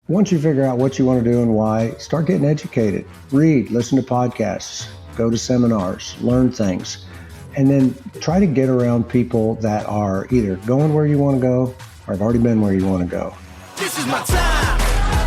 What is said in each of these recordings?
Once you figure out what you want to do and why, start getting educated. Read, listen to podcasts, go to seminars, learn things, and then try to get around people that are either going where you want to go or have already been where you want to go. This is my time.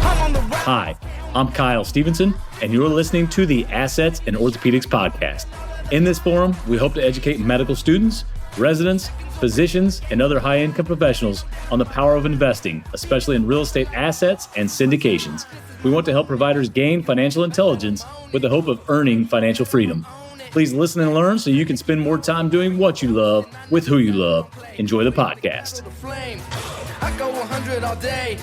I'm on the right. Hi, I'm Kyle Stephenson, and you're listening to the Assets and Orthopedics podcast. In this forum, we hope to educate medical students, residents, physicians, and other high-income professionals on the power of investing, especially in real estate assets and syndications. We want to help providers gain financial intelligence with the hope of earning financial freedom. Please listen and learn so you can spend more time doing what you love with who you love. Enjoy the podcast. I go 100 all day.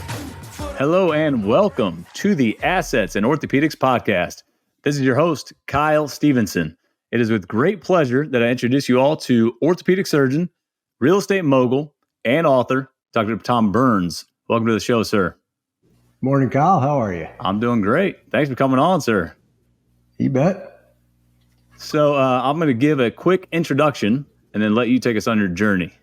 Hello and welcome to the Assets and Orthopedics podcast. This is your host, Kyle Stephenson. It is with great pleasure that I introduce you all to orthopedic surgeon, real estate mogul, and author, Dr. Tom Burns. Welcome to the show, sir. Morning, Kyle. How are you? I'm doing great. Thanks for coming on, sir. You bet. So I'm going to give a quick introduction and then let you take us on your journey.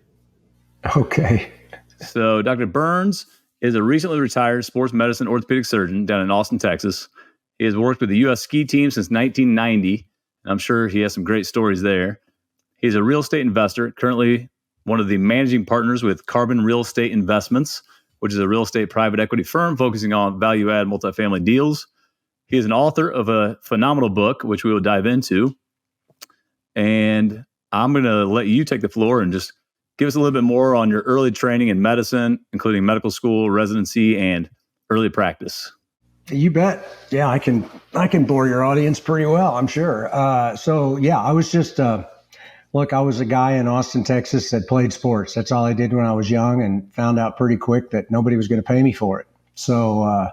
Okay. So Dr. Burns is a recently retired sports medicine orthopedic surgeon down in Austin, Texas. He has worked with the U.S. ski team since 1990, and I'm sure he has some great stories there. He's a real estate investor, currently one of the managing partners with Carbon Real Estate Investments, which is a real estate private equity firm focusing on value-add multifamily deals. He is an author of a phenomenal book, which we will dive into. And I'm going to let you take the floor and just give us a little bit more on your early training in medicine, including medical school, residency, and early practice. You bet. Yeah, I can bore your audience pretty well, I'm sure. I was just, I was a guy in Austin, Texas that played sports. That's all I did when I was young, and found out pretty quick that nobody was going to pay me for it. So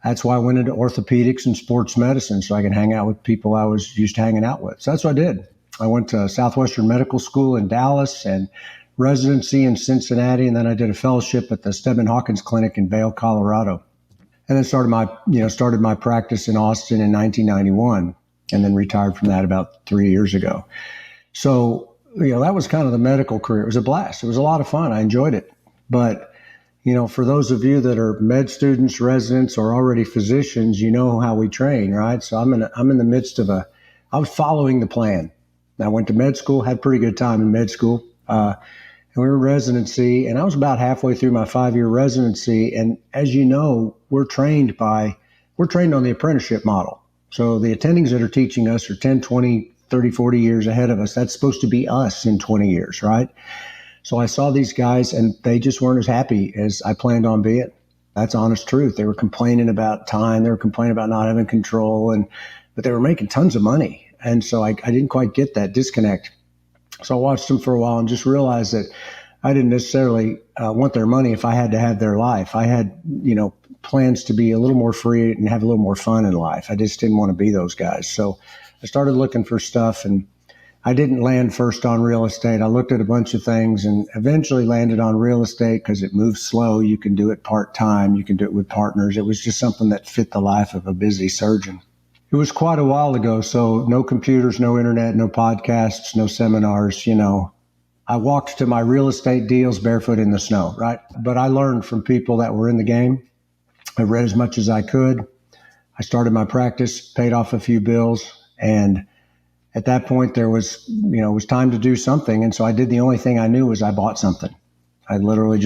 that's why I went into orthopedics and sports medicine, so I could hang out with people I was used to hanging out with. So that's what I did. I went to Southwestern Medical School in Dallas and residency in Cincinnati, and then I did a fellowship at the Stebbins Hawkins Clinic in Vail, Colorado. And then started my practice in Austin in 1991, and then retired from that about 3 years ago. So, that was kind of the medical career. It was a blast. It was a lot of fun. I enjoyed it. But, for those of you that are med students, residents, or already physicians, you know how we train, right? So I'm in the midst of I was following the plan. I went to med school, had a pretty good time in med school. And we were in residency, and I was about halfway through my 5-year residency. And as you know, we're trained on the apprenticeship model. So the attendings that are teaching us are 10, 20, 30, 40 years ahead of us. That's supposed to be us in 20 years, right? So I saw these guys, and they just weren't as happy as I planned on being. That's honest truth. They were complaining about time. They were complaining about not having control, but they were making tons of money. And so I didn't quite get that disconnect. So I watched them for a while and just realized that I didn't necessarily want their money if I had to have their life. I had, plans to be a little more free and have a little more fun in life. I just didn't want to be those guys. So I started looking for stuff, and I didn't land first on real estate. I looked at a bunch of things and eventually landed on real estate because it moves slow. You can do it part-time. You can do it with partners. It was just something that fit the life of a busy surgeon. It was quite a while ago, so no computers, no internet, no podcasts, no seminars, I walked to my real estate deals barefoot in the snow, right? But I learned from people that were in the game. I read as much as I could. I started my practice, paid off a few bills, and at that point there was, it was time to do something. And so I did the only thing I knew was I bought something. I literally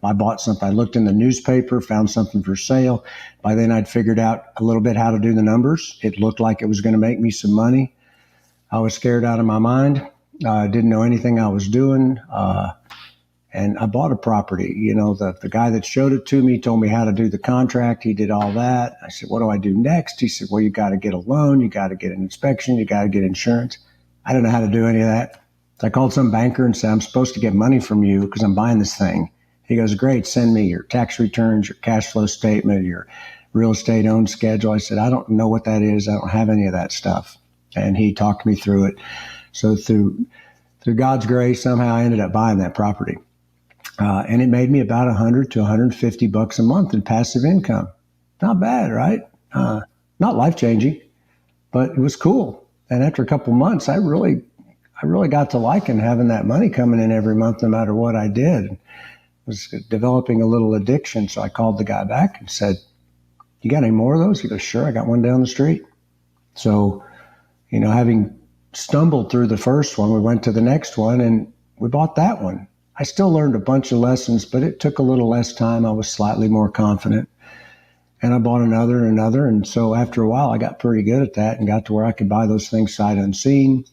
I bought something. I looked in the newspaper, found something for sale. By then I'd figured out a little bit how to do the numbers. It looked like it was going to make me some money. I was scared out of my mind. I didn't know anything I was doing. And I bought a property. The guy that showed it to me told me how to do the contract. He did all that. I said, what do I do next? He said, well, you got to get a loan. You got to get an inspection. You got to get insurance. I didn't know how to do any of that. So I called some banker and said, I'm supposed to get money from you because I'm buying this thing. He goes, great, send me your tax returns, your cash flow statement, your real estate owned schedule. I said, I don't know what that is. I don't have any of that stuff. And he talked me through it. So through God's grace, somehow I ended up buying that property. And it made me about $100 to $150 a month in passive income. Not bad, right? Not life-changing, but it was cool. And after a couple months, I really got to liking having that money coming in every month, no matter what I did. I was developing a little addiction. So I called the guy back and said, you got any more of those? He goes, sure, I got one down the street. So, having stumbled through the first one, we went to the next one and we bought that one. I still learned a bunch of lessons, but it took a little less time. I was slightly more confident. And I bought another and another. And so after a while, I got pretty good at that and got to where I could buy those things sight unseen.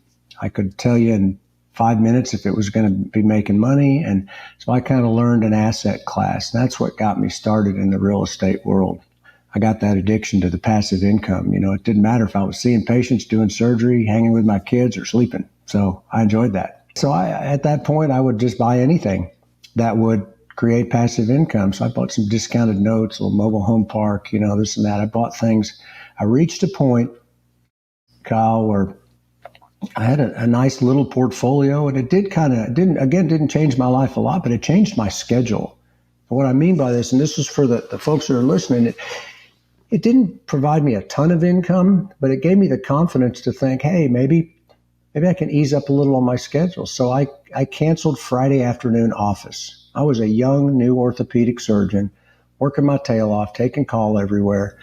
I could tell you in 5 minutes if it was going to be making money. And so I kind of learned an asset class. And that's what got me started in the real estate world. I got that addiction to the passive income. It didn't matter if I was seeing patients, doing surgery, hanging with my kids, or sleeping. So I enjoyed that. So at that point, I would just buy anything that would create passive income. So I bought some discounted notes, a little mobile home park, this and that. I bought things. I reached a point, Kyle, where I had a nice little portfolio, and it didn't change my life a lot, but it changed my schedule. And what I mean by this, and this is for the folks that are listening, it didn't provide me a ton of income, but it gave me the confidence to think, hey, maybe I can ease up a little on my schedule. So I canceled Friday afternoon office. I was a young, new orthopedic surgeon, working my tail off, taking call everywhere.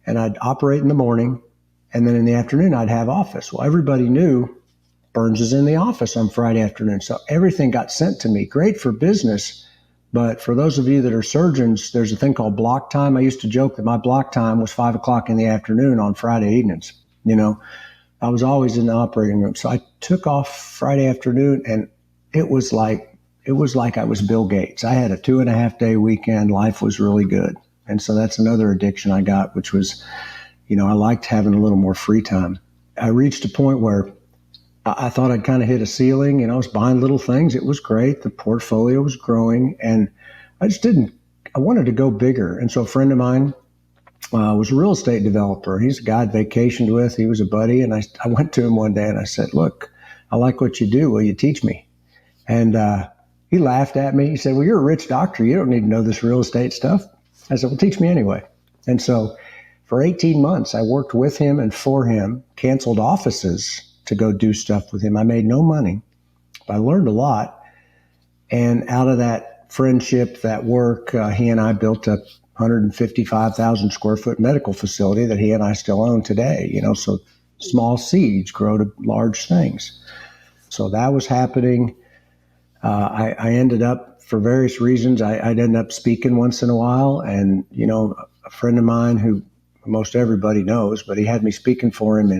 And I'd operate in the morning, and then in the afternoon, I'd have office. Well, everybody knew Burns is in the office on Friday afternoon. So everything got sent to me. Great for business. But for those of you that are surgeons, there's a thing called block time. I used to joke that my block time was 5 o'clock in the afternoon on Friday evenings. I was always in the operating room. So I took off Friday afternoon, and it was like I was Bill Gates. I had a 2.5-day weekend. Life was really good. And so that's another addiction I got, which was, I liked having a little more free time. I reached a point where I thought I'd kind of hit a ceiling. I was buying little things. It was great. The portfolio was growing, and I wanted to go bigger. And so a friend of mine was a real estate developer. He's a guy I'd vacationed with. He was a buddy. And I went to him one day and I said, look, I like what you do. Will you teach me? And he laughed at me. He said, well, you're a rich doctor. You don't need to know this real estate stuff. I said, well, teach me anyway. And so for 18 months, I worked with him and for him, canceled offices to go do stuff with him. I made no money, but I learned a lot. And out of that friendship, that work, he and I built a 155,000 square foot medical facility that he and I still own today. So small seeds grow to large things. So that was happening. I ended up, for various reasons, I'd end up speaking once in a while. And, a friend of mine who most everybody knows, but he had me speaking for him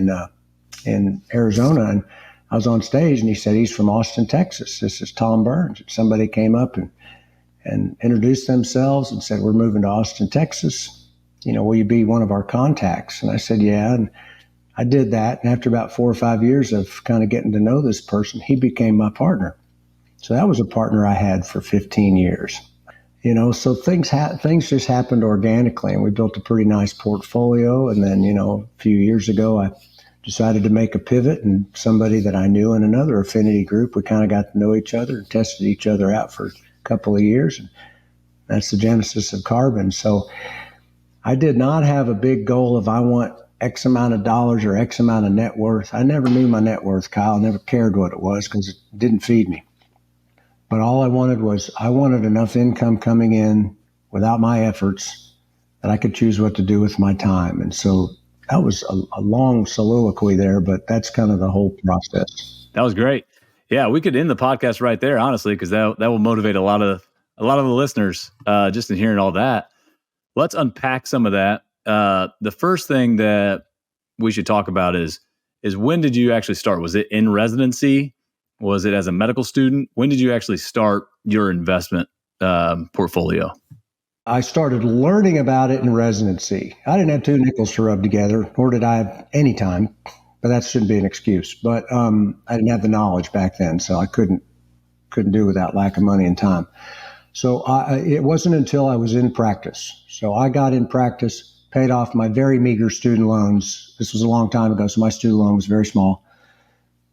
in Arizona. And I was on stage and he said, he's from Austin, Texas. This is Tom Burns. And somebody came up and introduced themselves and said, we're moving to Austin, Texas. Will you be one of our contacts? And I said, yeah. And I did that. And after about 4 or 5 years of kind of getting to know this person, he became my partner. So that was a partner I had for 15 years. So things just happened organically, and we built a pretty nice portfolio. And then, a few years ago, I decided to make a pivot, and somebody that I knew in another affinity group, we kind of got to know each other and tested each other out for a couple of years. And that's the genesis of Carbon. So I did not have a big goal of I want X amount of dollars or X amount of net worth. I never knew my net worth, Kyle. I never cared what it was because it didn't feed me. But all I wanted enough income coming in without my efforts that I could choose what to do with my time. And so that was a long soliloquy there, but that's kind of the whole process. That was great. Yeah, we could end the podcast right there, honestly, because that will motivate a lot of the listeners just in hearing all that. Let's unpack some of that. The first thing that we should talk about is when did you actually start? Was it in residency? Was it as a medical student? When did you actually start your investment portfolio? I started learning about it in residency. I didn't have 2 nickels to rub together, nor did I have any time, but that shouldn't be an excuse. But I didn't have the knowledge back then, so I couldn't do without lack of money and time. So it wasn't until I was in practice. So I got in practice, paid off my very meager student loans. This was a long time ago, so my student loan was very small.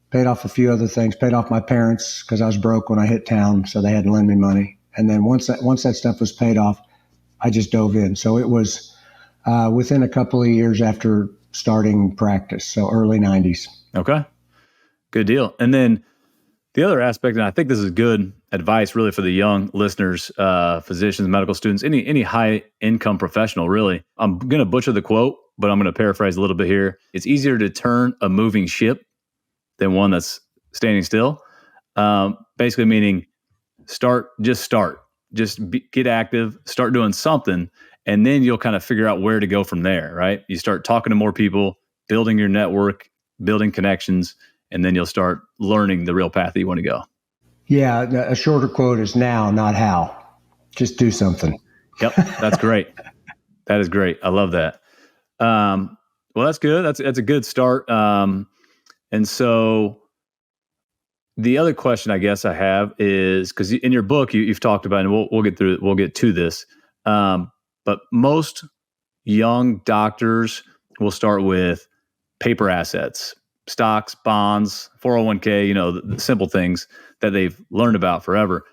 Paid off a few other things, paid off my parents because I was broke when I hit town, so they had to lend me money. And then once that stuff was paid off, I just dove in. So it was within a couple of years after starting practice, so early 90s. Okay, good deal. And then The other aspect, and I think this is good advice really for the young listeners, physicians, medical students, any high income professional, really. I'm going to butcher the quote, but I'm going to paraphrase a little bit here. It's easier to turn a moving ship than one that's standing still. Basically meaning get active, start doing something, and then you'll kind of figure out where to go from there, right? You start talking to more people, building your network, building connections, and then you'll start learning the real path that you want to go. Yeah, a shorter quote is now, not how. Just do something. Yep, that's great. That is great. I love that. Well, that's good. That's a good start. And so the other question I guess I have is, because in your book you've talked about, and we'll get to this, but most young doctors will start with paper assets, stocks, bonds, 401k, the simple things that they've learned about forever.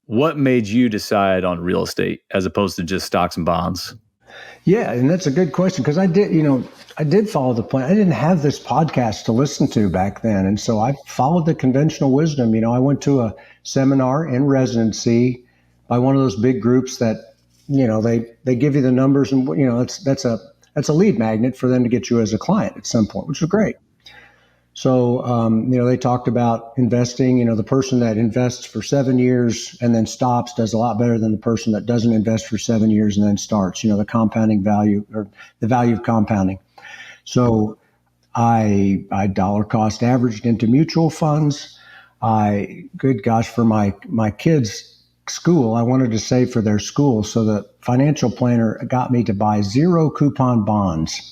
What made you decide on real estate as opposed to just stocks and bonds? Yeah, and that's a good question, because I did follow the plan. I didn't have this podcast to listen to back then, and so I followed the conventional wisdom. I went to a seminar in residency by one of those big groups that they give you the numbers, and that's a lead magnet for them to get you as a client at some point, which was great. So, they talked about investing. The person that invests for 7 years and then stops does a lot better than the person that doesn't invest for 7 years and then starts, the compounding value, or the value of compounding. So I dollar cost averaged into mutual funds. Good gosh, for my kids' school, I wanted to save for their school. So the financial planner got me to buy 0 coupon bonds.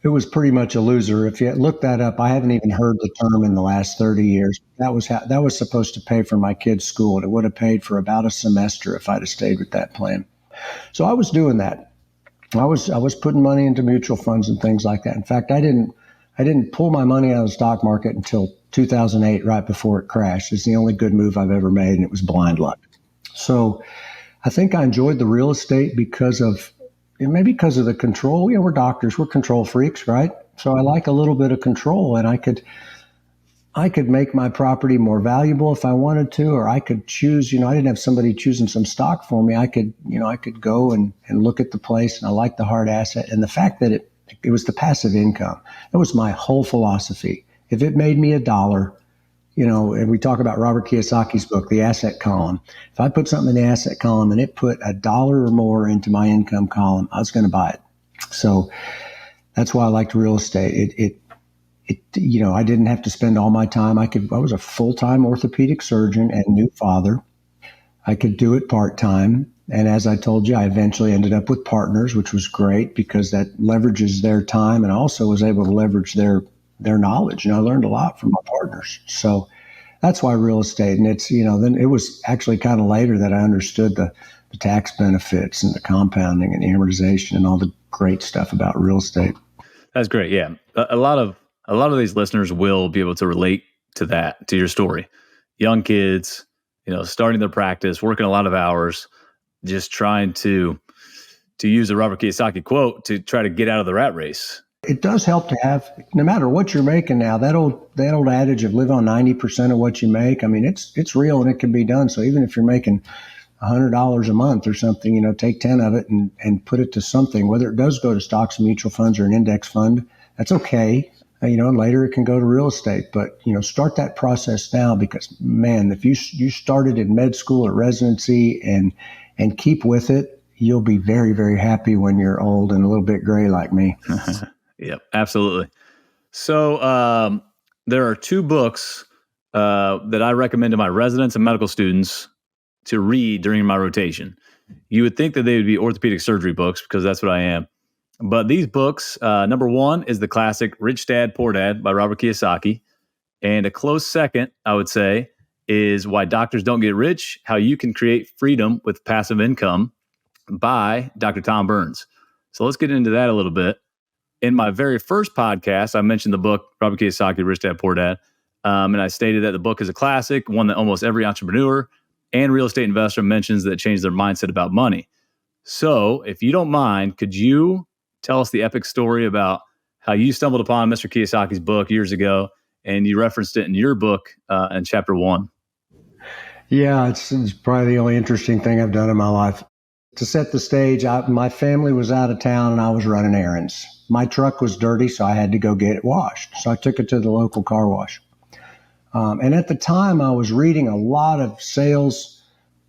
It was pretty much a loser. If you look that up, I haven't even heard the term in the last 30 years. That was supposed to pay for my kids' school, and it would have paid for about a semester if I'd have stayed with that plan. So I was doing that. I was putting money into mutual funds and things like that. In fact, I didn't pull my money out of the stock market until 2008, right before it crashed. It's the only good move I've ever made, and it was blind luck. So I think I enjoyed the real estate because of the control. We're doctors, we're control freaks, right? So I like a little bit of control, and I could make my property more valuable if I wanted to, or I could choose, I didn't have somebody choosing some stock for me. I could go and look at the place, and I like the hard asset. And the fact that it was the passive income, that was my whole philosophy. If it made me $1, and we talk about Robert Kiyosaki's book, The Asset Column. If I put something in the asset column and it put $1 or more into my income column, I was going to buy it. So that's why I liked real estate. I didn't have to spend all my time. I was a full-time orthopedic surgeon and new father. I could do it part-time. And as I told you, I eventually ended up with partners, which was great because that leverages their time, and I also was able to leverage their knowledge. I learned a lot from my partners. So that's why real estate. And it's, then it was actually kind of later that I understood the tax benefits and the compounding and the amortization and all the great stuff about real estate. That's great. Yeah. A lot of these listeners will be able to relate to that, to your story. Young kids, starting their practice, working a lot of hours, just trying to use a Robert Kiyosaki quote to try to get out of the rat race. It does help to have, no matter what you're making now, that old adage of live on 90% of what you make. I mean, it's real and it can be done. So even if you're making $100 a month or something, take 10 of it and put it to something, whether it does go to stocks and mutual funds or an index fund, that's okay. And later it can go to real estate, but, start that process now, because man, if you started in med school or residency and keep with it, you'll be very, very happy when you're old and a little bit gray like me. Yep, absolutely. So there are 2 books that I recommend to my residents and medical students to read during my rotation. You would think that they would be orthopedic surgery books because that's what I am. But these books, number 1 is the classic Rich Dad, Poor Dad by Robert Kiyosaki. And a close second, I would say, is Why Doctors Don't Get Rich, How You Can Create Freedom with Passive Income by Dr. Tom Burns. So let's get into that a little bit. In my very first podcast, I mentioned the book, Robert Kiyosaki, Rich Dad, Poor Dad. And I stated that the book is a classic, one that almost every entrepreneur and real estate investor mentions that changed their mindset about money. So if you don't mind, could you tell us the epic story about how you stumbled upon Mr. Kiyosaki's book years ago and you referenced it in your book in chapter 1. Yeah, it's probably the only interesting thing I've done in my life. To set the stage, my family was out of town and I was running errands. My truck was dirty, so I had to go get it washed. So I took it to the local car wash. And at the time, I was reading a lot of sales,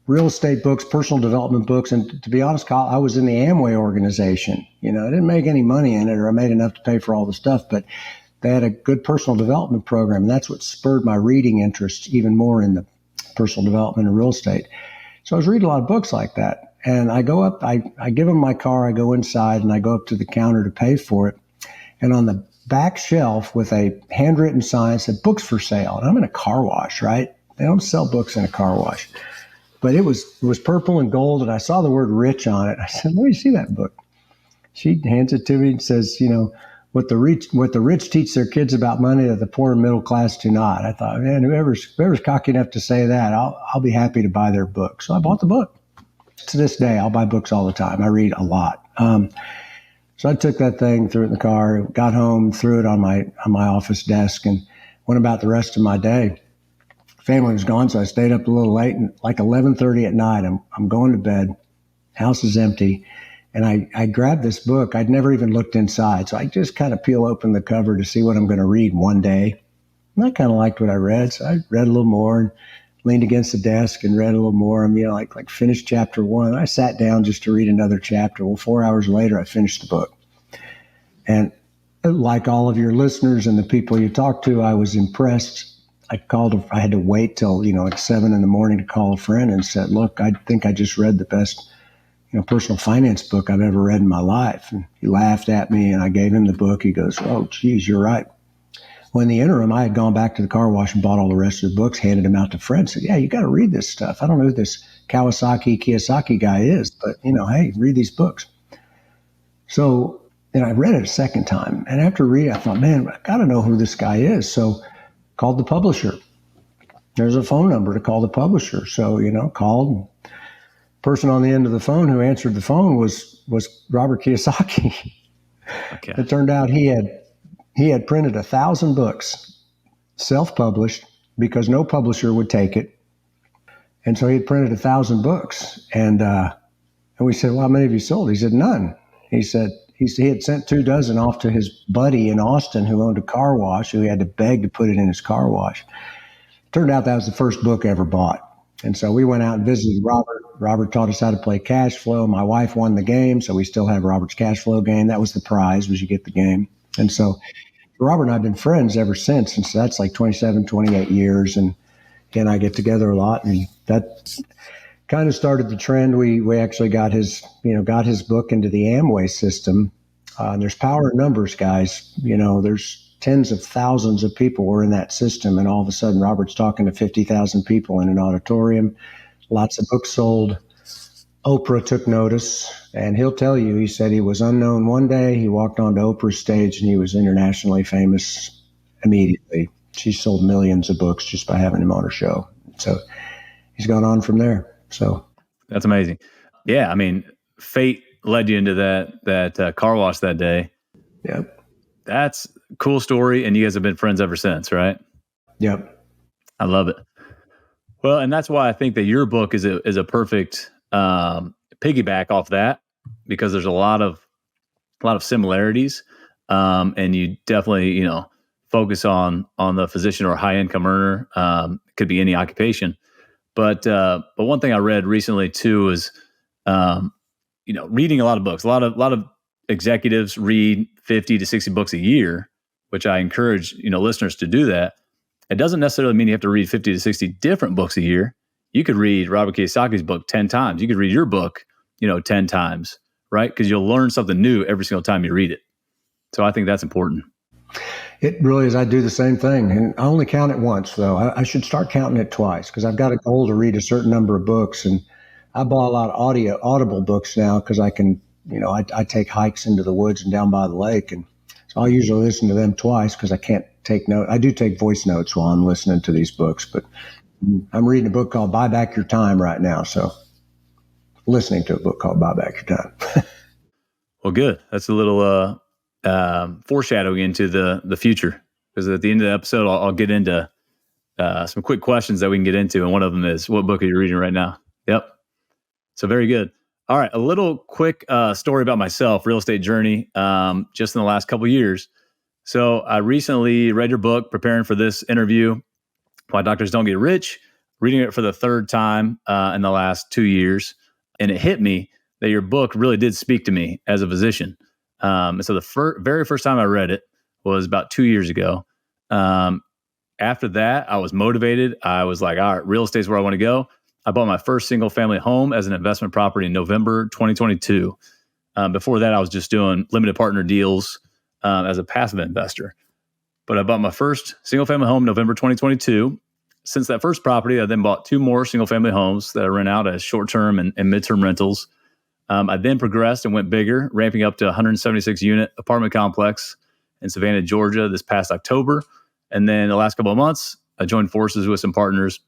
real estate books, personal development books. And to be honest, Kyle, I was in the Amway organization. I didn't make any money in it, or I made enough to pay for all the stuff, but they had a good personal development program. And that's what spurred my reading interest even more in the personal development and real estate. So I was reading a lot of books like that. And I go up, I give them my car, I go inside and I go up to the counter to pay for it. And on the back shelf with a handwritten sign said books for sale. And I'm in a car wash, right? They don't sell books in a car wash. But it was purple and gold, and I saw the word rich on it. I said, let me see that book. She hands it to me and says, what the rich teach their kids about money that the poor and middle class do not. I thought, man, whoever's cocky enough to say that, I'll be happy to buy their book. So I bought the book. To this day, I'll buy books all the time. I read a lot. So I took that thing, threw it in the car, got home, threw it on my office desk, and went about the rest of my day. Family was gone, so I stayed up a little late, and like 11:30 at night, I'm going to bed. House is empty. And I grabbed this book. I'd never even looked inside. So I just kind of peel open the cover to see what I'm going to read one day. And I kind of liked what I read. So I read a little more and leaned against the desk and read a little more. Like finished chapter 1. I sat down just to read another chapter. Well, 4 hours later, I finished the book. And like all of your listeners and the people you talk to, I was impressed. I had to wait till, at 7 a.m. to call a friend and said, look, I think I just read the best personal finance book I've ever read in my life. And he laughed at me and I gave him the book. He goes, oh, geez, you're right. Well, in the interim, I had gone back to the car wash and bought all the rest of the books, handed them out to friends. Said, yeah, you got to read this stuff. I don't know who this Kiyosaki guy is, but, hey, read these books. So then I read it a second time. And after reading, I thought, man, I got to know who this guy is. So called the publisher. There's a phone number to call the publisher. So, called. Person on the end of the phone who answered the phone was Robert Kiyosaki. Okay. It turned out he had printed 1,000 books, self-published, because no publisher would take it. And so he had printed 1,000 books. And we said, well, how many have you sold? He said, none. He said he had sent 24 off to his buddy in Austin who owned a car wash, who he had to beg to put it in his car wash. Turned out that was the first book ever bought. And so we went out and visited Robert. Robert taught us how to play cash flow. My wife won the game, so we still have Robert's cash flow game. That was the prize, was you get the game. And so Robert and I have been friends ever since. And so that's like 27, 28 years. And he and I get together a lot. And that kind of started the trend. We actually got his book into the Amway system. And there's power in numbers, guys. There's tens of thousands of people were in that system. And all of a sudden, Robert's talking to 50,000 people in an auditorium. Lots of books sold. Oprah took notice. And he'll tell you, he said he was unknown one day. He walked onto Oprah's stage and he was internationally famous immediately. She sold millions of books just by having him on her show. So he's gone on from there. So that's amazing. Yeah. I mean, fate led you into that car wash that day. Yep. That's a cool story. And you guys have been friends ever since, right? Yep. I love it. Well, and that's why I think that your book is a perfect piggyback off that, because there's a lot of similarities, and you definitely focus on the physician or high income earner. Could be any occupation, but one thing I read recently too is reading a lot of books. A lot of executives read 50 to 60 books a year, which I encourage listeners to do that. It doesn't necessarily mean you have to read 50 to 60 different books a year. You could read Robert Kiyosaki's book 10 times. You could read your book, 10 times, right? Because you'll learn something new every single time you read it. So I think that's important. It really is. I do the same thing. And I only count it once, though. I should start counting it twice because I've got a goal to read a certain number of books. And I bought a lot of audible books now because I can, I take hikes into the woods and down by the lake. And so I'll usually listen to them twice because I can't take notes. I do take voice notes while I'm listening to these books, but I'm reading a book called Buy Back Your Time right now. So listening to a book called Buy Back Your Time. Well, good. That's a little foreshadowing into the future. because at the end of the episode, I'll get into some quick questions that we can get into. And one of them is, what book are you reading right now? Yep. So very good. All right. A little quick story about myself, real estate journey, just in the last couple of years. So I recently read your book, preparing for this interview, Why Doctors Don't Get Rich, reading it for the third time in the last 2 years. And it hit me that your book really did speak to me as a physician. And so the very first time I read it was about 2 years ago. After that, I was motivated. I was like, all right, real estate is where I want to go. I bought my first single family home as an investment property in November 2022. Before that, I was just doing limited partner deals as a passive investor. But I bought my first single family home November 2022. Since that first property, I then bought 2 more single family homes that I rent out as short-term and midterm rentals. I then progressed and went bigger, ramping up to 176 unit apartment complex in Savannah, Georgia this past October. And then the last couple of months, I joined forces with some partners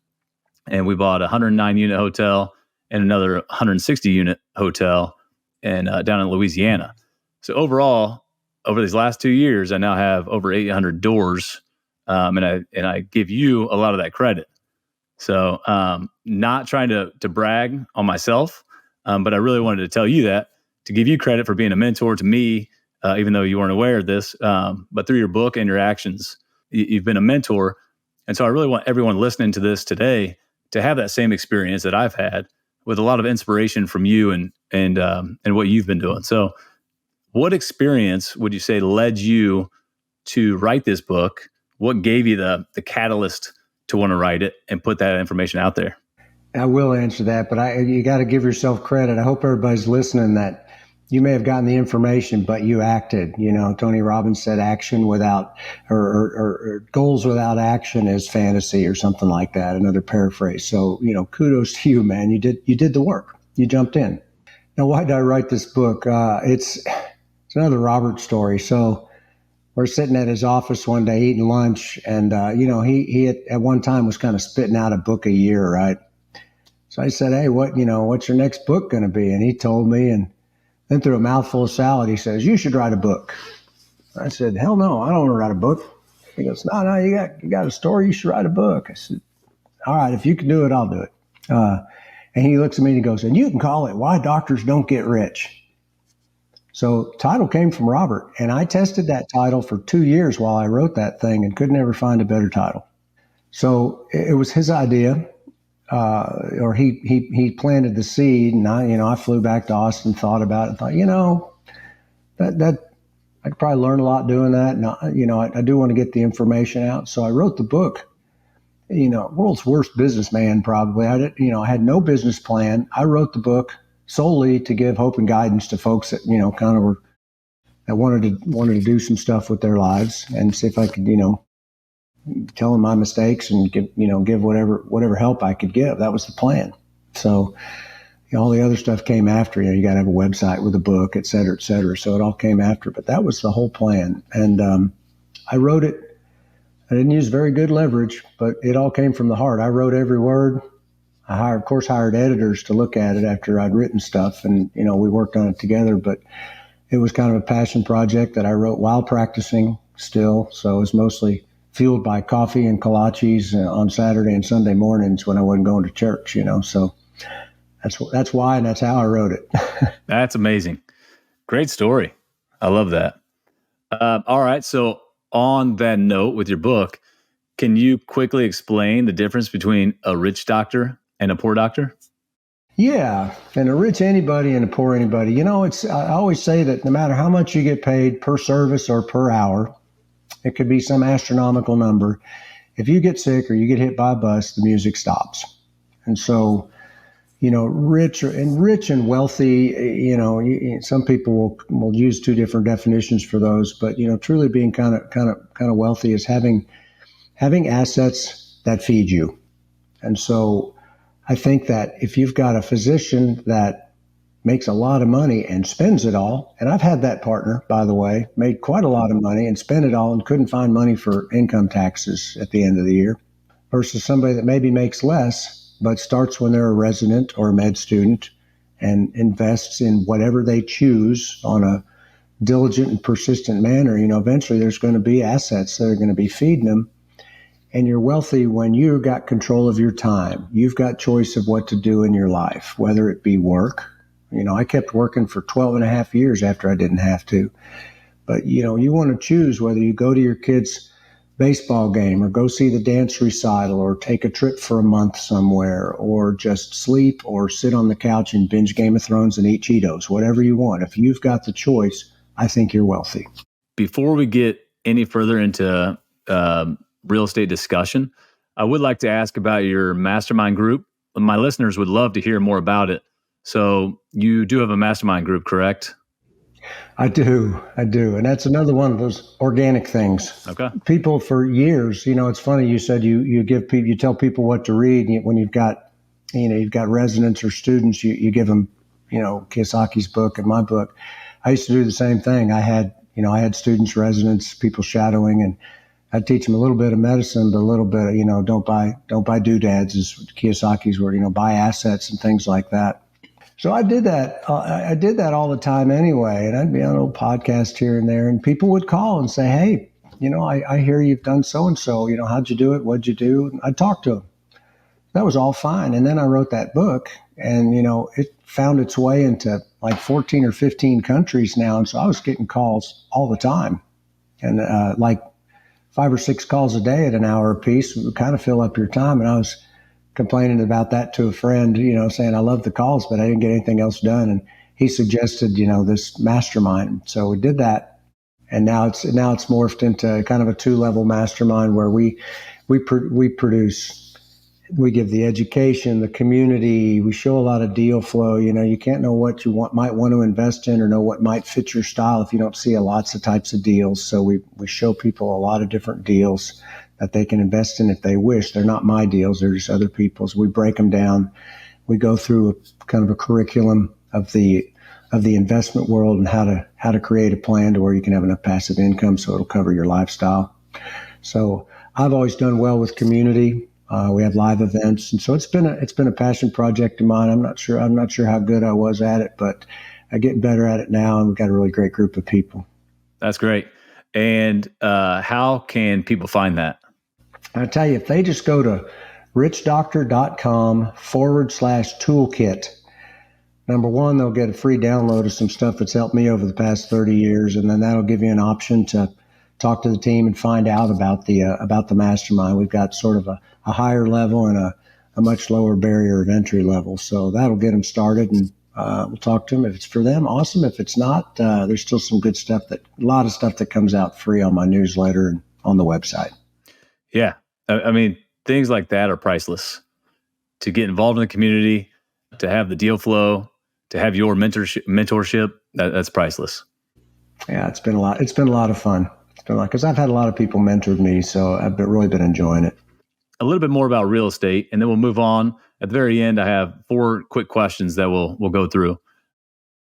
and we bought a 109 unit hotel and another 160 unit hotel down in Louisiana. So overall, over these last 2 years, I now have over 800 doors. And I give you a lot of that credit. So not trying to brag on myself, but I really wanted to tell you that, to give you credit for being a mentor to me, even though you weren't aware of this. But through your book and your actions, you've been a mentor. And so I really want everyone listening to this today to have that same experience that I've had, with a lot of inspiration from you and what you've been doing. So what experience would you say led you to write this book? What gave you the catalyst to want to write it and put that information out there? I will answer that, but you got to give yourself credit. I hope everybody's listening that you may have gotten the information, but you acted. You know, Tony Robbins said action without, or goals without action is fantasy, or something like that, another paraphrase. So, you know, kudos to you, man. You did the work. You jumped in. Now, why did I write this book? It's another Robert story. So we're sitting at his office one day eating lunch, and, you know, he at one time was kind of spitting out a book a year, right? So I said, hey, what's your next book going to be? And he told me, and then through a mouthful of salad, he says, you should write a book. I said, hell no, I don't want to write a book. He goes, no, you got a story, you should write a book. I said, all right, if you can do it, I'll do it. And he looks at me and he goes, and you can call it Why Doctors Don't Get Rich. So title came from Robert, and I tested that title for 2 years while I wrote that thing and could never find a better title. So it was his idea. Or he planted the seed, and I flew back to Austin, thought about it, and thought, that I could probably learn a lot doing that. And I do want to get the information out. So I wrote the book. World's worst businessman, probably. I had no business plan. I wrote the book solely to give hope and guidance to folks that, kind of that wanted to do some stuff with their lives, and see if I could, tell them my mistakes and give whatever help I could give. That was the plan. So all the other stuff came after. You got to have a website with a book, et cetera, et cetera. So it all came after, but that was the whole plan. And I wrote it. I didn't use very good leverage, but it all came from the heart. I wrote every word. I hired editors to look at it after I'd written stuff, and we worked on it together. But it was kind of a passion project that I wrote while practicing still. So it was mostly fueled by coffee and kolaches on Saturday and Sunday mornings when I wasn't going to church, So that's why, and that's how I wrote it. That's amazing. Great story. I love that. All right. So on that note, with your book, can you quickly explain the difference between a rich doctor and a poor doctor? Yeah. And a rich anybody and a poor anybody. I always say that no matter how much you get paid per service or per hour, it could be some astronomical number. If you get sick or you get hit by a bus, the music stops. And so, rich and wealthy, some people will use two different definitions for those, but, truly being kind of wealthy is having assets that feed you. And so I think that if you've got a physician that makes a lot of money and spends it all, and I've had that partner, by the way, made quite a lot of money and spent it all and couldn't find money for income taxes at the end of the year, versus somebody that maybe makes less, but starts when they're a resident or a med student and invests in whatever they choose on a diligent and persistent manner, eventually there's going to be assets that are going to be feeding them. And you're wealthy when you've got control of your time. You've got choice of what to do in your life, whether it be work. I kept working for 12 and a half years after I didn't have to. But, you want to choose whether you go to your kid's baseball game or go see the dance recital or take a trip for a month somewhere or just sleep or sit on the couch and binge Game of Thrones and eat Cheetos, whatever you want. If you've got the choice, I think you're wealthy. Before we get any further into real estate discussion, I would like to ask about your mastermind group. My listeners would love to hear more about it. So you do have a mastermind group, correct? I do. And that's another one of those organic things. Okay. People for years, it's funny. You said you tell people what to read when you've got residents or students, you give them, Kiyosaki's book and my book. I used to do the same thing. I had students, residents, people shadowing, and I'd teach them a little bit of medicine, but a little bit of, don't buy doodads is Kiyosaki's word, buy assets and things like that. So I did that. I did that all the time anyway. And I'd be on a little podcast here and there, and people would call and say, hey, I hear you've done so-and-so, how'd you do it? What'd you do? And I'd talk to them. That was all fine. And then I wrote that book, and, it found its way into like 14 or 15 countries now. And so I was getting calls all the time, and like 5 or 6 calls a day at an hour a piece would kind of fill up your time. And I was complaining about that to a friend, saying I love the calls, but I didn't get anything else done. And he suggested, this mastermind. So we did that. And now it's morphed into kind of a 2-level mastermind where we produce. We give the education, the community. We show a lot of deal flow. You can't know what you might want to invest in or know what might fit your style if you don't see lots of types of deals. So we show people a lot of different deals that they can invest in if they wish. They're not my deals. They're just other people's. We break them down. We go through kind of a curriculum of the investment world and how to create a plan to where you can have enough passive income so it'll cover your lifestyle. So I've always done well with community. We have live events, and so it's been a passion project of mine. I'm not sure how good I was at it, but I'm getting better at it now, and we've got a really great group of people. That's great. And how can people find that? I tell you, if they just go to richdoctor.com/toolkit, number one, they'll get a free download of some stuff that's helped me over the past 30 years, and then that'll give you an option to talk to the team and find out about the mastermind. We've got sort of a higher level and a much lower barrier of entry level. So that'll get them started, and we'll talk to them. If it's for them, awesome. If it's not, there's still some good stuff a lot of stuff that comes out free on my newsletter and on the website. Yeah. I mean, things like that are priceless. To get involved in the community, to have the deal flow, to have your mentorship, that's priceless. Yeah, it's been a lot. It's been a lot of fun. It's been a lot because I've had a lot of people mentored me, so I've really been enjoying it. A little bit more about real estate, and then we'll move on. At the very end, I have 4 quick questions that we'll go through.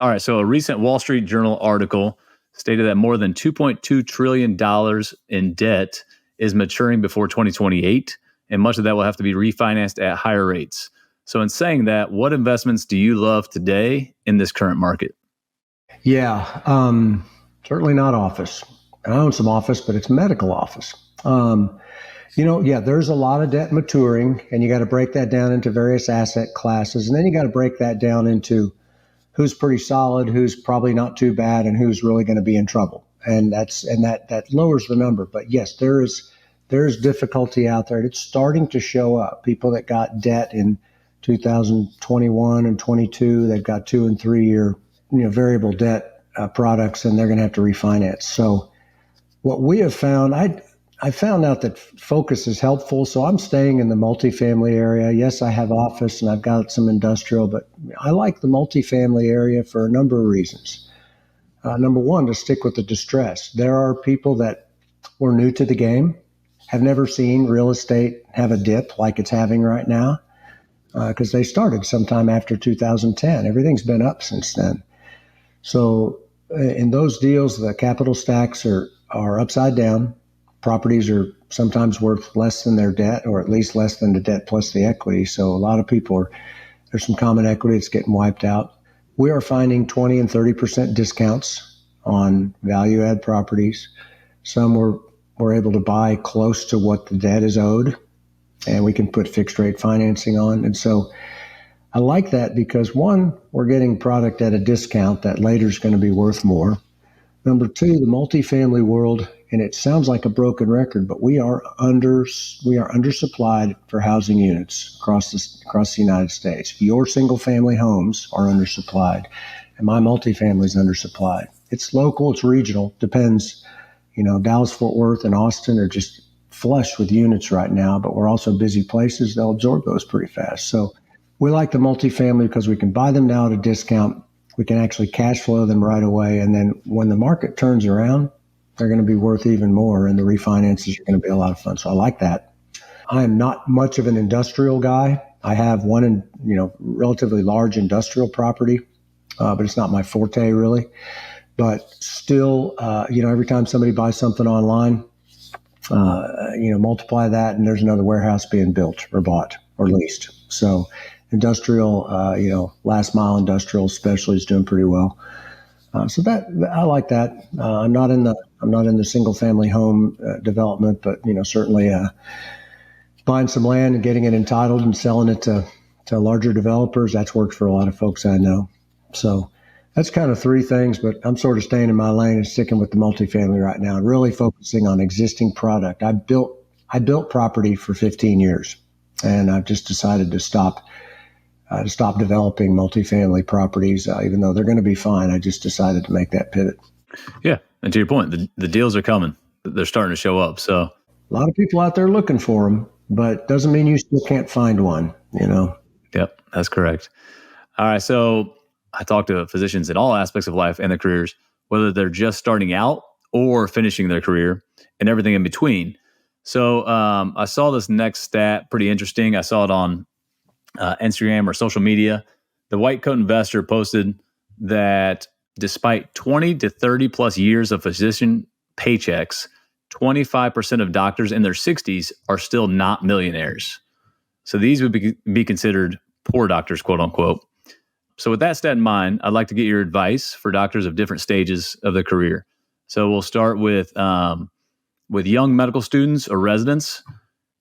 All right. So a recent Wall Street Journal article stated that more than $2.2 trillion in debt is maturing before 2028, and much of that will have to be refinanced at higher rates. So in saying that, what investments do you love today in this current market? Yeah, certainly not office. I own some office, but it's medical office. There's a lot of debt maturing, and you got to break that down into various asset classes. And then you got to break that down into who's pretty solid, who's probably not too bad, and who's really going to be in trouble. And that lowers the number. But yes, there is difficulty out there. It's starting to show up. People that got debt in 2021 and 22, they've got 2 and 3 year, variable debt products, and they're going to have to refinance. So what we have found, I found out that focus is helpful. So I'm staying in the multifamily area. Yes, I have office and I've got some industrial, but I like the multifamily area for a number of reasons. Number one, to stick with the distress. There are people that were new to the game, have never seen real estate have a dip like it's having right now, because they started sometime after 2010. Everything's been up since then. So in those deals, the capital stacks are upside down. Properties are sometimes worth less than their debt, or at least less than the debt plus the equity. So a lot of people there's some common equity that's getting wiped out. We are finding 20 and 30% discounts on value add properties. Some we're able to buy close to what the debt is owed, and we can put fixed rate financing on. And so I like that because one, we're getting product at a discount that later is going to be worth more. Number two, the multifamily world, and it sounds like a broken record, but we are undersupplied for housing units across the United States. Your single family homes are undersupplied, and my multifamily is undersupplied. It's local, it's regional, depends. Dallas, Fort Worth, and Austin are just flush with units right now, but we're also busy places. They'll absorb those pretty fast. So we like the multifamily because we can buy them now at a discount. We can actually cash flow them right away. And then when the market turns around, they're going to be worth even more. And the refinances are going to be a lot of fun. So I like that. I am not much of an industrial guy. I have one, relatively large industrial property, but it's not my forte really. But still, every time somebody buys something online, multiply that and there's another warehouse being built or bought or leased. So industrial, last mile industrial especially is doing pretty well. So that I like that. I'm not in the single family home development, but certainly buying some land and getting it entitled and selling it to larger developers. That's worked for a lot of folks I know. So that's kind of three things, but I'm sort of staying in my lane and sticking with the multifamily right now and really focusing on existing product. I built property for 15 years, and I've just decided to stop developing multifamily properties, even though they're going to be fine. I just decided to make that pivot. Yeah. And to your point, the deals are coming. They're starting to show up. So a lot of people out there looking for them, but doesn't mean you still can't find one, Yep, that's correct. All right. So I talk to physicians in all aspects of life and their careers, whether they're just starting out or finishing their career and everything in between. So I saw this next stat, pretty interesting. I saw it on Instagram or social media. The White Coat Investor posted that despite 20 to 30 plus years of physician paychecks, 25% of doctors in their 60s are still not millionaires. So these would be considered poor doctors, quote unquote. So with that stat in mind, I'd like to get your advice for doctors of different stages of their career. So we'll start with young medical students or residents.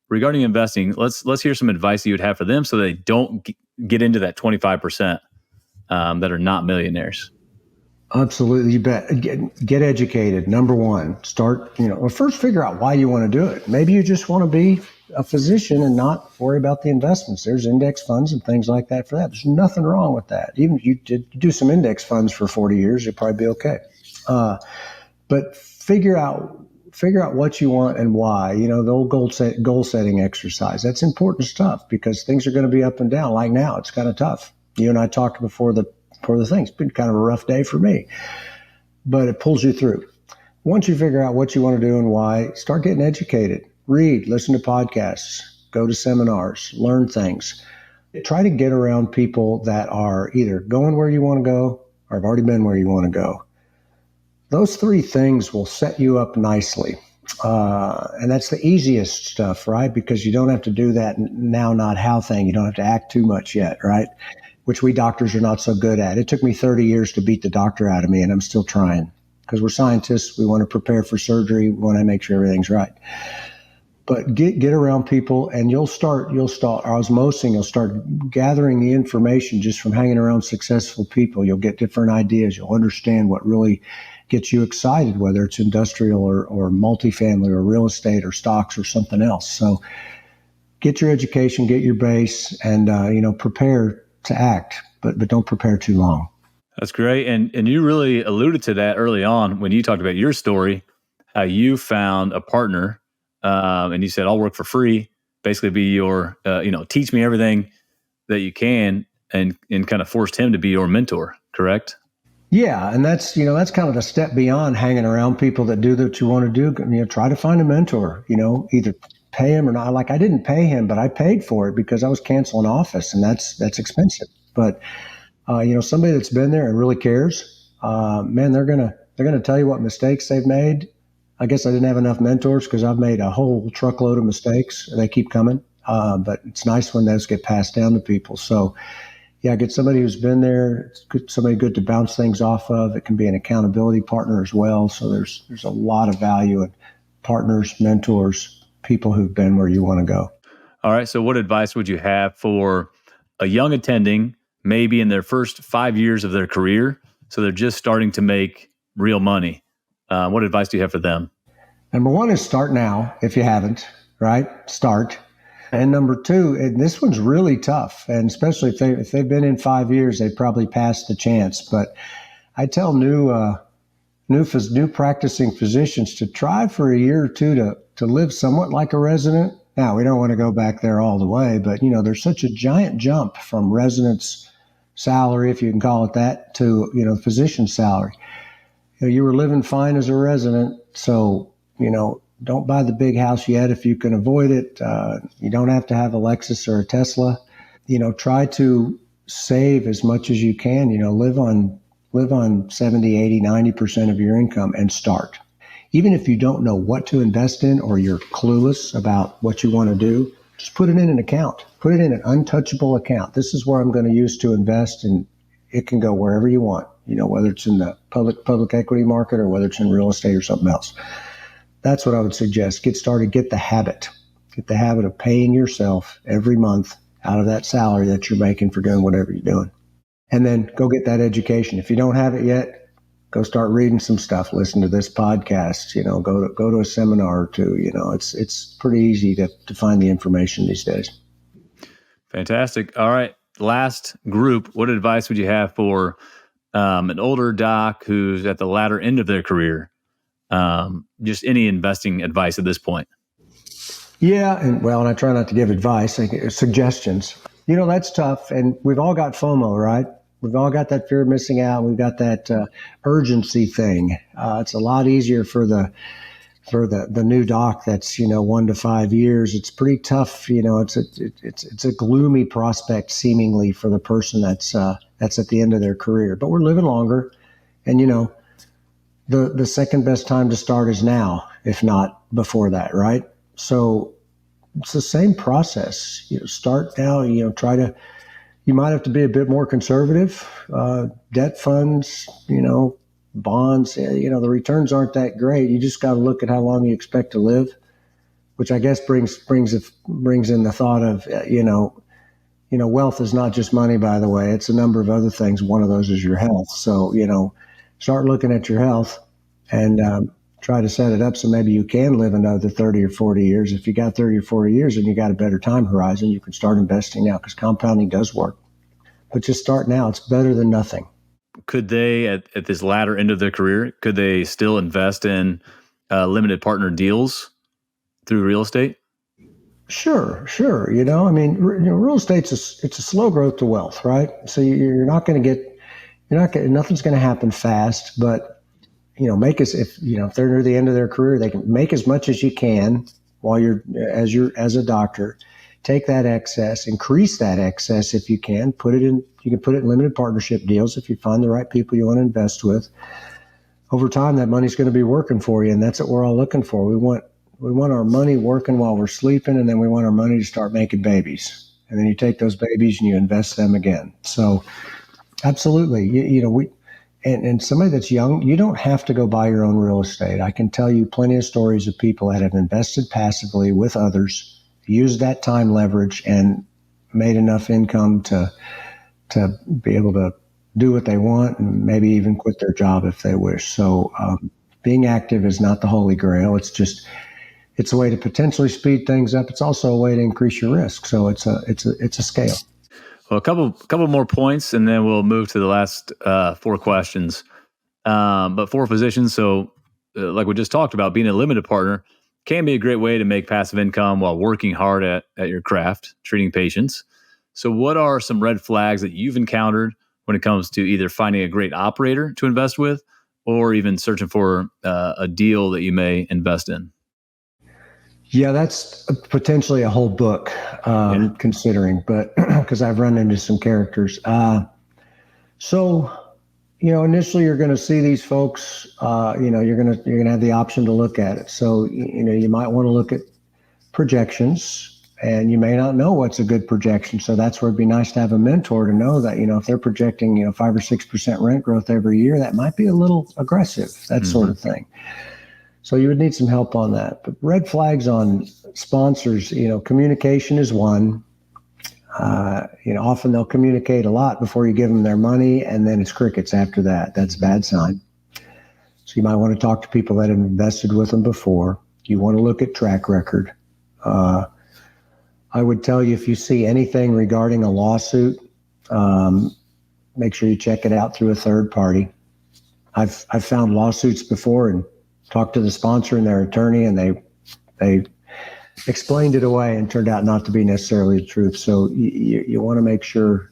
Regarding investing, let's hear some advice that you would have for them so they don't get into that 25% that are not millionaires. Absolutely, you bet. Get educated. Number one, start. First figure out why you want to do it. Maybe you just want to be a physician and not worry about the investments. There's index funds and things like that for that. There's nothing wrong with that. Even if you did do some index funds for 40 years, you'll probably be okay. But figure out what you want and why. The old goal setting exercise. That's important stuff because things are going to be up and down. Like now, it's kind of tough. You and I talked before the thing. It's been kind of a rough day for me, but it pulls you through. Once you figure out what you want to do and why, start getting educated. Read, listen to podcasts, go to seminars, learn things. Try to get around people that are either going where you want to go or have already been where you want to go. Those three things will set you up nicely. And that's the easiest stuff, right? Because you don't have to do that now, not how thing. You don't have to act too much yet, right? Which we doctors are not so good at. It took me 30 years to beat the doctor out of me, and I'm still trying because we're scientists. We want to prepare for surgery. We want to make sure everything's right. But get around people, and you'll start osmosing. You'll start gathering the information just from hanging around successful people. You'll get different ideas. You'll understand what really gets you excited, whether it's industrial or multifamily or real estate or stocks or something else. So get your education, get your base, and prepare to act, but don't prepare too long. That's great. And you really alluded to that early on when you talked about your story, how you found a partner, and you said, I'll work for free, basically be your, teach me everything that you can, and kind of forced him to be your mentor, correct? Yeah. And that's kind of the step beyond hanging around people that do what you want to do. Try to find a mentor, either pay him or not. Like I didn't pay him, but I paid for it because I was canceling office, and that's expensive. But somebody that's been there and really cares, man, they're gonna tell you what mistakes they've made. I guess I didn't have enough mentors because I've made a whole truckload of mistakes. They keep coming, but it's nice when those get passed down to people. So yeah, get somebody who's been there, somebody good to bounce things off of. It can be an accountability partner as well. So there's a lot of value in partners, mentors, people who've been where you want to go. All right. So what advice would you have for a young attending, maybe in their first 5 years of their career? So they're just starting to make real money. What advice do you have for them? Number one is start now if you haven't, right? Start. And number two, and this one's really tough, and especially if they've been in 5 years, they probably passed the chance. But I tell new practicing physicians to try for a year or two to live somewhat like a resident. Now, we don't want to go back there all the way, but there's such a giant jump from resident's salary, if you can call it that, to physician salary. You were living fine as a resident, so don't buy the big house yet if you can avoid it. You don't have to have a Lexus or a Tesla. Try to save as much as you can. Live on 70, 80, 90% of your income and start. Even if you don't know what to invest in or you're clueless about what you want to do, just put it in an account. Put it in an untouchable account. This is where I'm going to use to invest, and it can go wherever you want, whether it's in the public equity market or whether it's in real estate or something else. That's what I would suggest. Get started. Get the habit. Get the habit of paying yourself every month out of that salary that you're making for doing whatever you're doing. And then go get that education. If you don't have it yet, go start reading some stuff. Listen to this podcast. Go to a seminar or two. It's pretty easy to find the information these days. Fantastic. All right. Last group. What advice would you have for an older doc who's at the latter end of their career? Just any investing advice at this point. Yeah. And I try not to give advice, suggestions. That's tough. And we've all got FOMO, right? We've all got that fear of missing out. We've got that urgency thing. It's a lot easier for the new doc that's 1 to 5 years. It's pretty tough. It's a gloomy prospect seemingly for the person that's at the end of their career. But we're living longer, and the second best time to start is now, if not before that, right? So it's the same process. Start now. You might have to be a bit more conservative. Debt funds, bonds. The returns aren't that great. You just got to look at how long you expect to live, which I guess brings in the thought of wealth is not just money. By the way, it's a number of other things. One of those is your health. So start looking at your health and try to set it up so maybe you can live another 30 or 40 years. If you got 30 or 40 years and you got a better time horizon, you can start investing now because compounding does work. But just start now. It's better than nothing. Could they, at this latter end of their career, could they still invest in limited partner deals through real estate? Sure. Real estate's it's a slow growth to wealth, right? So nothing's going to happen fast, but if they're near the end of their career, they can make as much as you can while you're as a doctor. Take that excess, increase that excess if you can. You can put it in limited partnership deals if you find the right people you want to invest with. Over time, that money's going to be working for you, and that's what we're all looking for. We want our money working while we're sleeping, and then we want our money to start making babies. And then you take those babies and you invest them again. So, absolutely, And somebody that's young, you don't have to go buy your own real estate. I can tell you plenty of stories of people that have invested passively with others, used that time leverage, and made enough income to be able to do what they want and maybe even quit their job if they wish. So being active is not the holy grail. It's a way to potentially speed things up. It's also a way to increase your risk. So it's a scale. Well, a couple more points, and then we'll move to the last 4 questions. But for physicians, so like we just talked about, being a limited partner can be a great way to make passive income while working hard at your craft, treating patients. So what are some red flags that you've encountered when it comes to either finding a great operator to invest with or even searching for a deal that you may invest in? Yeah, that's potentially a whole book, considering, but because I've run into some characters. Initially you're going to see these folks, you're going to have the option to look at it. So, you might want to look at projections and you may not know what's a good projection. So that's where it'd be nice to have a mentor to know that, if they're projecting, 5 or 6% rent growth every year, that might be a little aggressive, that sort of thing. So you would need some help on that. But red flags on sponsors, communication is one. Often they'll communicate a lot before you give them their money, and then it's crickets after that. That's a bad sign. So you might want to talk to people that have invested with them before. You want to look at track record. I would tell you, if you see anything regarding a lawsuit, make sure you check it out through a third party. I've found lawsuits before and talked to the sponsor and their attorney, and they explained it away and turned out not to be necessarily the truth. So you want to make sure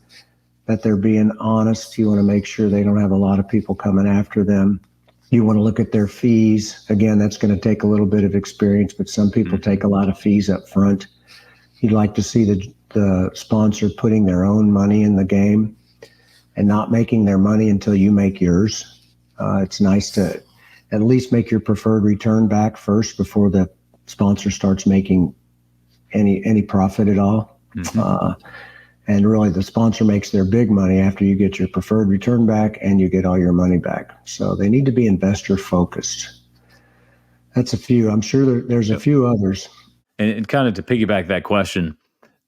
that they're being honest. You want to make sure they don't have a lot of people coming after them. You want to look at their fees. Again, that's going to take a little bit of experience, but some people take a lot of fees up front. You'd like to see the sponsor putting their own money in the game and not making their money until you make yours. It's nice to at least make your preferred return back first before the sponsor starts making any profit at all. And really, the sponsor makes their big money after you get your preferred return back and you get all your money back. So they need to be investor focused. That's a few. I'm sure there's a few others. And kind of to piggyback that question,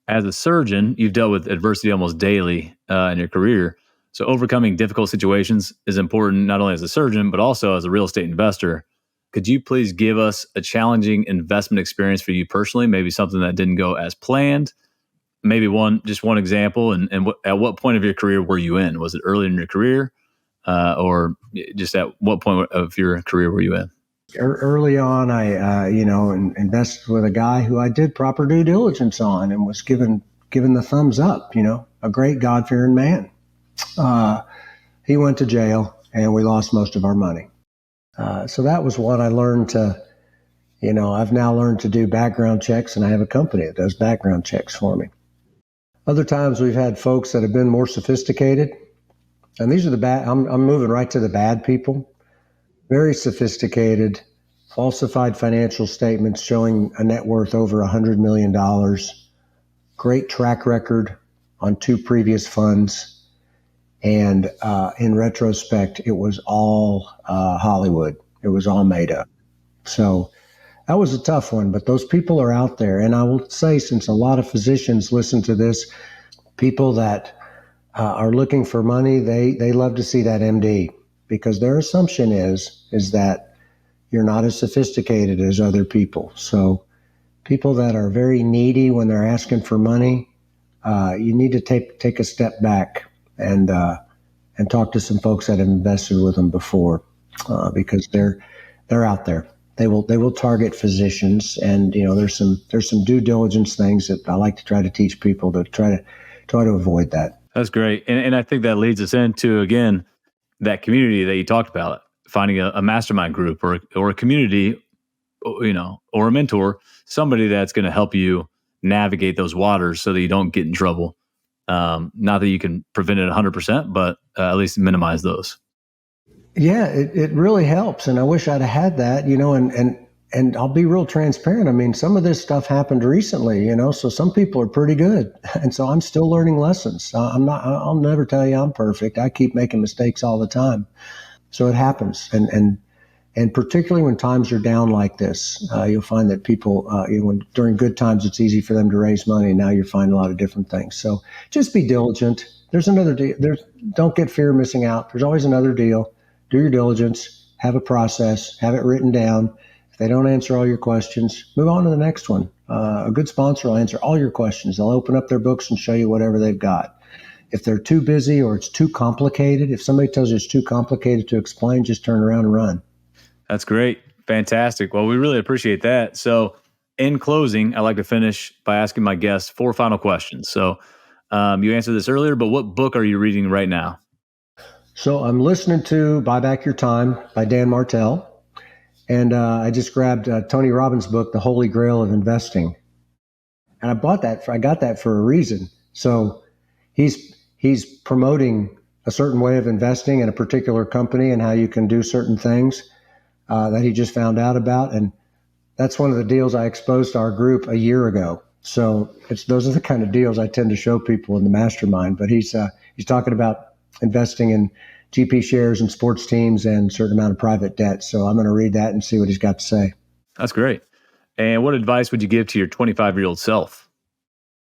as a surgeon, you've dealt with adversity almost daily in your career. So overcoming difficult situations is important, not only as a surgeon, but also as a real estate investor. Could you please give us a challenging investment experience for you personally? Maybe something that didn't go as planned. Maybe just one example. And at what point of your career were you in? Was it early in your career, or just at what point of your career were you in? Early on, I invested with a guy who I did proper due diligence on and was given the thumbs up. A great God-fearing man. He went to jail, and we lost most of our money. So that was one I learned to. I've now learned to do background checks, and I have a company that does background checks for me. Other times we've had folks that have been more sophisticated, and these are the bad. I'm moving right to the bad people. Very sophisticated, falsified financial statements showing a net worth over $100 million. Great track record on 2 previous funds. And in retrospect, it was all Hollywood. It was all made up. So that was a tough one, but those people are out there. And I will say, since a lot of physicians listen to this, people that are looking for money, they love to see that MD, because their assumption is that you're not as sophisticated as other people. So people that are very needy when they're asking for money, you need to take a step back and talk to some folks that have invested with them before, because they're out there. They will target physicians, and there's some due diligence things that I like to try to teach people to try to avoid that. That's great, and I think that leads us into, again, that community that you talked about, finding a mastermind group or a community, or a mentor, somebody that's going to help you navigate those waters so that you don't get in trouble. Not that you can prevent it 100%, but at least minimize those. Yeah, it really helps. And I wish I'd have had that, and I'll be real transparent. I mean, some of this stuff happened recently, so some people are pretty good. And so I'm still learning lessons. I'll never tell you I'm perfect. I keep making mistakes all the time. So it happens. And particularly when times are down like this, you'll find that people, during good times, it's easy for them to raise money. Now you find a lot of different things. So just be diligent. There's another deal. Don't get fear of missing out. There's always another deal. Do your diligence, have a process, have it written down. If they don't answer all your questions, move on to the next one. A good sponsor will answer all your questions. They'll open up their books and show you whatever they've got. If they're too busy or it's too complicated, if somebody tells you it's too complicated to explain, just turn around and run. That's great. Fantastic. Well, we really appreciate that. So in closing, I like to finish by asking my guests 4 final questions. So you answered this earlier, but what book are you reading right now? So I'm listening to Buy Back Your Time by Dan Martell. And I just grabbed Tony Robbins' book, The Holy Grail of Investing. And I got that for a reason. So he's promoting a certain way of investing in a particular company and how you can do certain things that he just found out about. And that's one of the deals I exposed to our group a year ago. So those are the kind of deals I tend to show people in the mastermind. But he's talking about investing in GP shares and sports teams and a certain amount of private debt. So I'm going to read that and see what he's got to say. That's great. And what advice would you give to your 25-year-old self?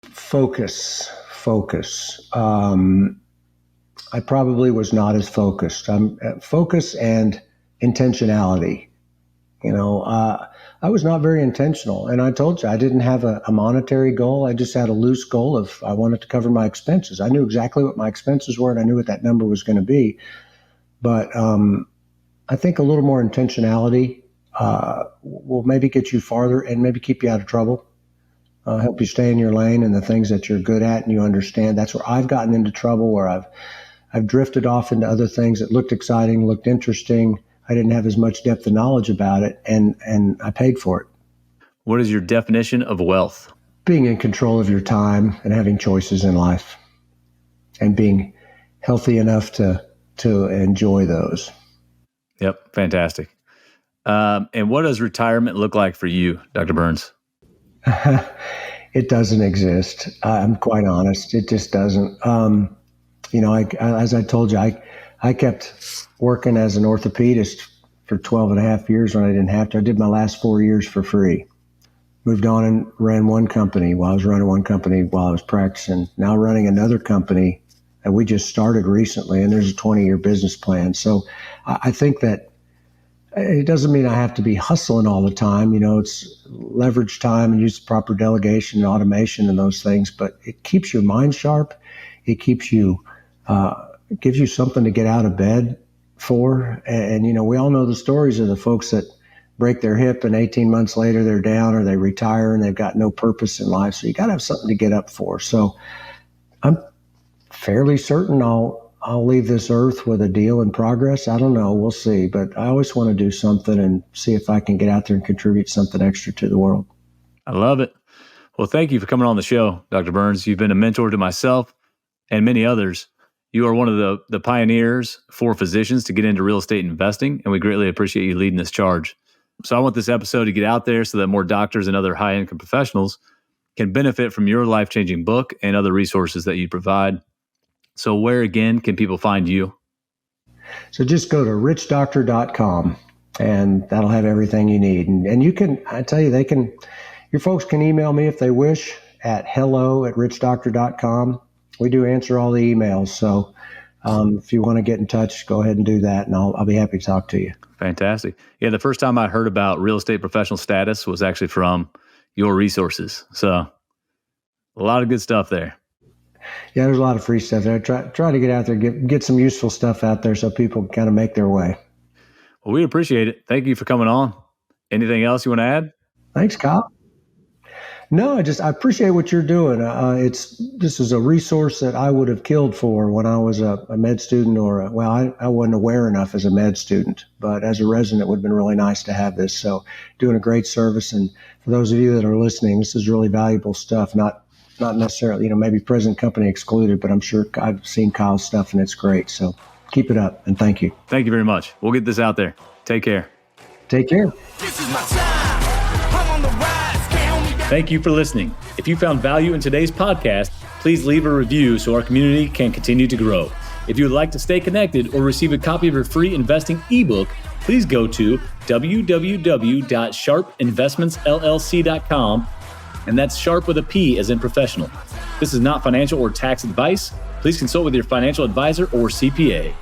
Focus. I probably was not as focused. Focus and intentionality. I was not very intentional. And I told you, I didn't have a monetary goal. I just had a loose goal of I wanted to cover my expenses. I knew exactly what my expenses were, and I knew what that number was going to be. But I think a little more intentionality will maybe get you farther and maybe keep you out of trouble, help you stay in your lane and the things that you're good at and you understand. That's where I've gotten into trouble, where I've drifted off into other things that looked exciting, looked interesting. I didn't have as much depth of knowledge about it, and I paid for it. What is your definition of wealth? Being in control of your time and having choices in life and being healthy enough to enjoy those. Yep, fantastic. And what does retirement look like for you, Dr. Burns? It doesn't exist. I'm quite honest. It just doesn't. As I told you, I kept working as an orthopedist for 12 and a half years when I didn't have to. I did my last 4 years for free. Moved on and ran one company while I was running one company while I was practicing. Now running another company that we just started recently, and there's a 20-year business plan. So I think that it doesn't mean I have to be hustling all the time. It's leverage time and use proper delegation and automation and those things, but it keeps your mind sharp. It keeps you, it gives you something to get out of bed for. And we all know the stories of the folks that break their hip and 18 months later they're down or they retire and they've got no purpose in life. So you got to have something to get up for. So I'm fairly certain I'll leave this earth with a deal in progress. I don't know. We'll see. But I always want to do something and see if I can get out there and contribute something extra to the world. I love it. Well, thank you for coming on the show, Dr. Burns. You've been a mentor to myself and many others. You are one of the pioneers for physicians to get into real estate investing, and we greatly appreciate you leading this charge. So I want this episode to get out there so that more doctors and other high-income professionals can benefit from your life-changing book and other resources that you provide. So where, again, can people find you? So just go to richdoctor.com, and that'll have everything you need. And you can, I tell you, your folks can email me if they wish at hello@richdoctor.com. We do answer all the emails. So if you want to get in touch, go ahead and do that, and I'll be happy to talk to you. Fantastic. Yeah, the first time I heard about real estate professional status was actually from your resources. So a lot of good stuff there. Yeah, there's a lot of free stuff there. Try to get out there, get some useful stuff out there so people can kind of make their way. Well, we appreciate it. Thank you for coming on. Anything else you want to add? Thanks, Kyle. No, I appreciate what you're doing. This is a resource that I would have killed for when I was a med student I wasn't aware enough as a med student, but as a resident, it would have been really nice to have this. So doing a great service. And for those of you that are listening, this is really valuable stuff, not necessarily, maybe present company excluded, but I'm sure I've seen Kyle's stuff and it's great. So keep it up and thank you. Thank you very much. We'll get this out there. Take care. Take care. This is my time. I'm on the rise. Can't hold me down. Thank you for listening. If you found value in today's podcast, please leave a review so our community can continue to grow. If you would like to stay connected or receive a copy of your free investing ebook, please go to www.sharpinvestmentsllc.com, and that's sharp with a P as in professional. This is not financial or tax advice. Please consult with your financial advisor or CPA.